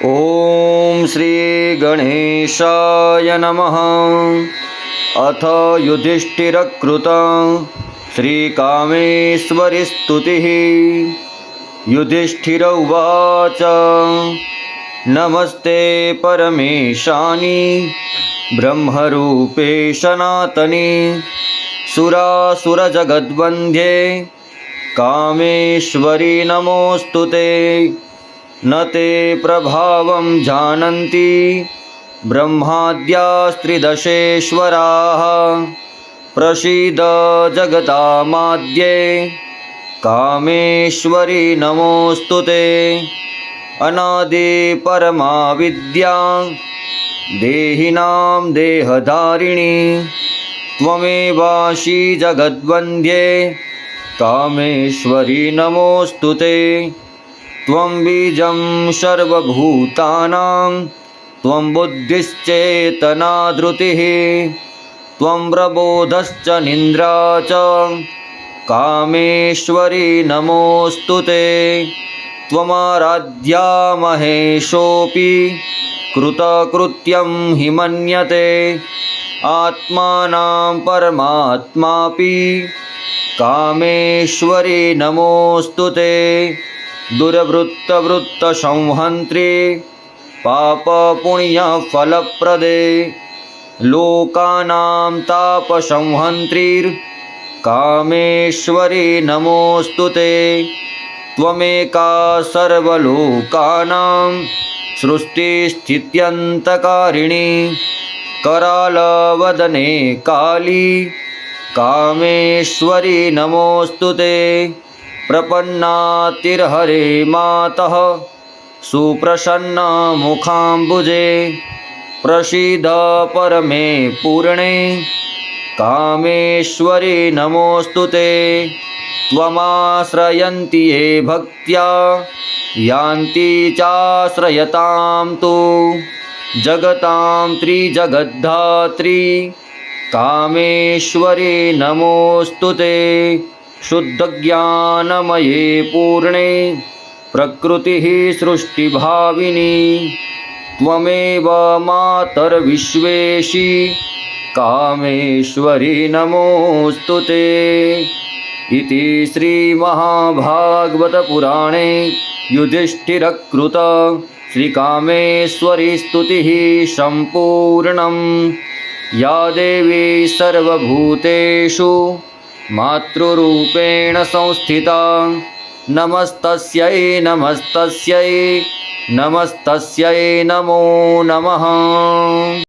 ओम श्री गणेशाय नमः। अथ युधिष्ठिरकृत श्रीकामेश्वरी स्तुतिः। युधिष्ठिर उवाच नमस्ते परमेशानि ब्रह्मरूपे सनातनी सुरासुरजगद्वन्द्ये कामेश्वरी नमोस्तुते। न ते प्रभावं जानन्ति ब्रह्माद्यास्त्रिदशेश्वराः प्रसीद जगतामाद्ये कामेश्वरी नमोस्तुते। अनादि परमा विद्या देहिनां देहधारिणी त्वमेवासि जगद्वन्द्ये कामेश्वरी नमोस्तुते। त्वं बीजं सर्वभूतानां त्वं बुद्धिश्चेतना धृतिः त्वं प्रबोधश्च निन्द्रा च कामेश्वरी नमोस्तुते। त्वमाराध्या महेशोऽपि कृतकृत्यं हि मन्यते आत्मानं परमात्मापि कामेश्वरी नमोस्तुते। दुर्वृत्तवृत्तसंहन्त्री पापपुण्यफलप्रदे लोकानां तापसंहन्त्रीर्कामेश्वरी नमोस्तुते। त्वमेका सर्वलोकानां सृष्टिस्थित्यन्तकारिणी करालवदने काली कामेश्वरी नमोस्तुते। प्रपन्नातिर्हरे मातः सुप्रसन्ना मुखाम्बुजे प्रसीद परमे पूर्णे कामेश्वरी नमोस्तुते। त्वमाश्रयन्ति ये भक्त्या यान्ति चाश्रयतां तु जगतां त्रिजगद्धात्री कामेश्वरी नमोस्तुते। शुद्धज्ञानमये पूर्णे प्रकृतिः सृष्टिभाविनी त्वमेव मातर्विश्वेशी कामेश्वरी नमोस्तुते। इति श्रीमहाभागवतपुराणे युधिष्ठिरकृत श्रीकामेश्वरी स्तुतिः सम्पूर्णम्। या देवी सर्वभूतेषु मातृरूपेण संस्थिता नमस्तस्यै नमस्तस्यै नमस्तस्यै नमो नमः।